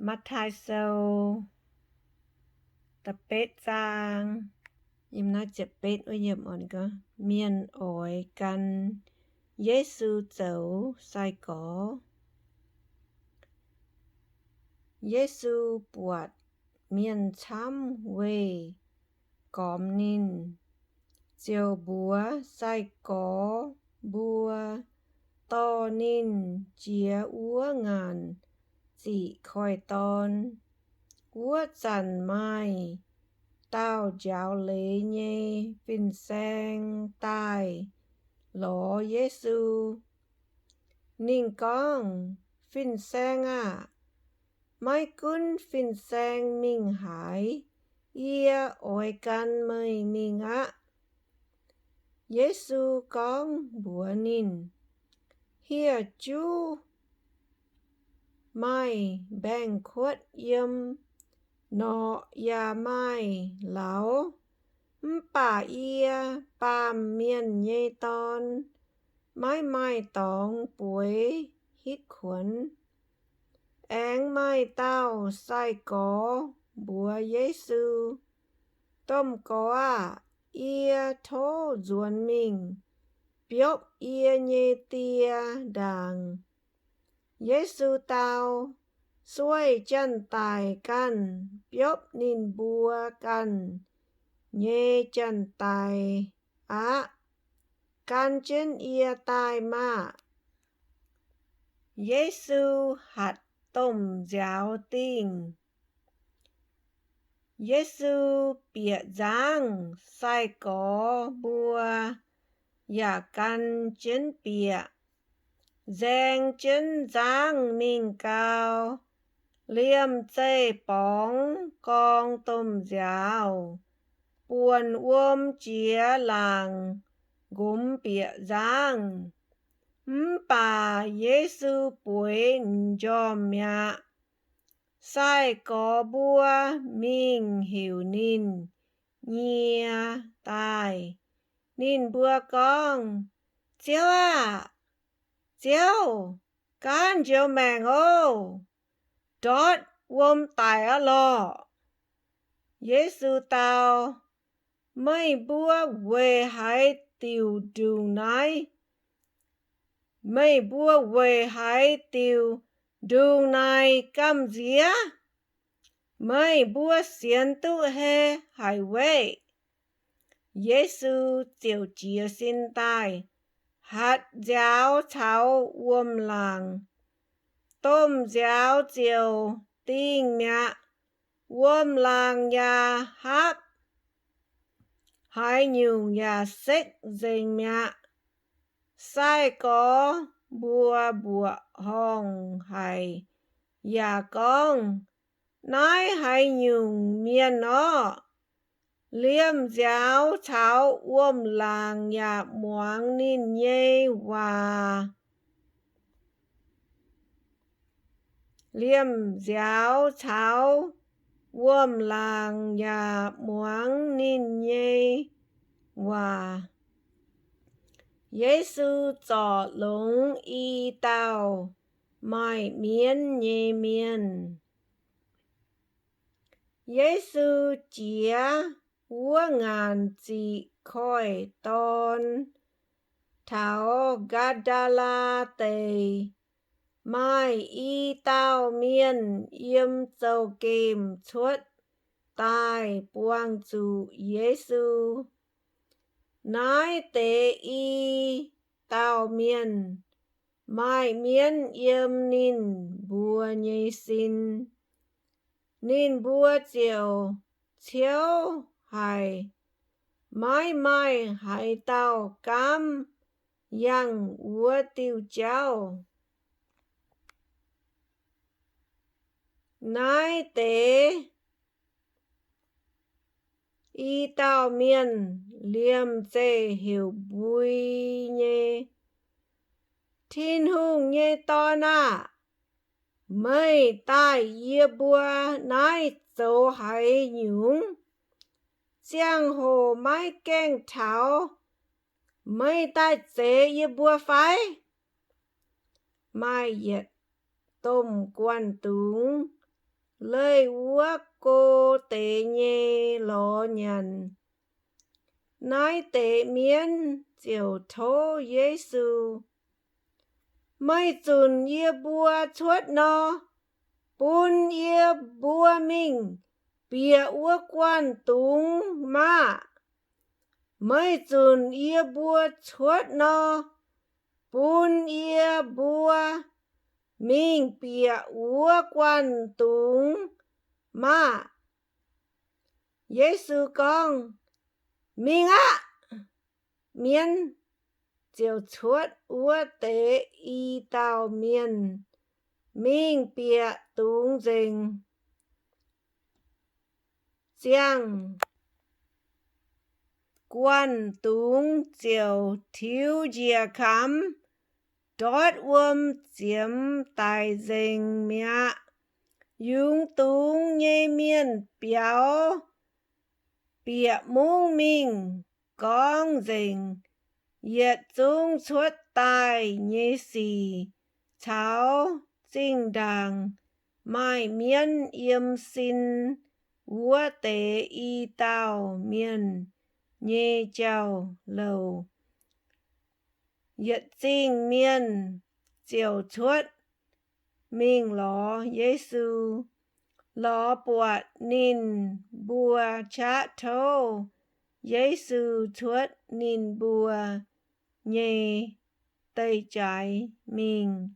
Matv'taai sâu tập bết giang im nói chập bết với yếm ổn có Mien ỏi căn Giê-xu dấu sai có Giê-xu buộc Mien chăm quê cóm nín chiều búa sai có búa to nín chia úa ngàn chỉ khoi ton úa chằn mai tao giáo lễ nhé phìn sang tai lõ Giê-xu nín con phìn sang à mai cún phìn sang mình hải ia ỏi căn mây mình á Giê-xu con búa nín hia chú mai bèn khuất yếm nọ ya mai lão bà ia bà miền nhê ton mai tòng buổi hít khuẩn áng mai tao sai có bùa Giê-xu tôm có à ia thô ruồn mình biốc ia nhê tia đàng Giê-xu tao xuôi chân tài căn biốc nín bùa căn nhê chân tài á căn chân ia tai mà Giê-xu hạt tôm giáo tinh Giê-xu bịa giang sai có bùa ya căn chân bịa giang chân giang mình cao liêm chê bóng con tôm giáo buồn chia làng gốm bịa giang bà Giê-xu buổi cho mẹ sai có bùa mình hiểu nín nhia tai nín bùa con chiếu à chiếu can chiếu mèng ô đót tài á lò Giê-xu tao mấy bùa về hai tiêu đường này mấy bùa về hai tiêu đường này cầm dĩa mấy bùa xiên tu he hai về Giê-xu chiều chia xin tai hạt giáo cháo làng tôm giáo chiều tinh mẹ làng nhà hát hai nhung nhà sách dành mẹ sai có bùa hồng hay nhà con nói hai nhung miền nó liêm giáo cháo làng nhà muang nín nhê và liêm giáo cháo làng nhà muang nín nhê và Giê-xu trọ lũng y tao mai miên nhê miên Giê-xu chia úa ngàn chỉ khoi ton thảo Ga-đa-la tề mai y tao miên yếm châu kềm chuất tai buông chủ Giê-xu nói tế y tao miên mai miên yếm nín bùa nhê xin nín bùa chiếu hay mai hay tao cam yang úa tiêu cháu nói tế y tao miên liêm chê hiểu bùi nhê thiên hùng nhê ton à mây tai yê bùa nói dấu hay nhúng giang hồ mai keng thảo mây tai chế yê bùa phái mai yết tôm quan túng lời úa cô tế nhê lò nhận. Nói tế miên chiều thô Giê-xu. Mấy chùn yê bùa chuốt nó, bùn yê bùa mình, bìa úa quan túng mà. Mấy chùn yê bùa chuốt nó, bùn yê bùa mình, bìa úa quan túng mà. Giê-xu con, mình á, miên chiều chuốt úa tế y tàu miên, mình bìa túng dình. Giang quan túng chiều thiếu dìa khám, đót chiếm tài dình mẹ. Yung túng nhê miên béo, bìa mung mình con dình. Yết dung chuốt tài nhê xì, cháu dinh đàng, mai miên yếm xin, úa tế y tàu miên, nhê chào lầu. Yết dinh miên, chiều chuốt, mình ló Giê-xu, ló bọt nín bùa chá thô, Giê-xu chuốt nín bùa, nhê tây trái mình.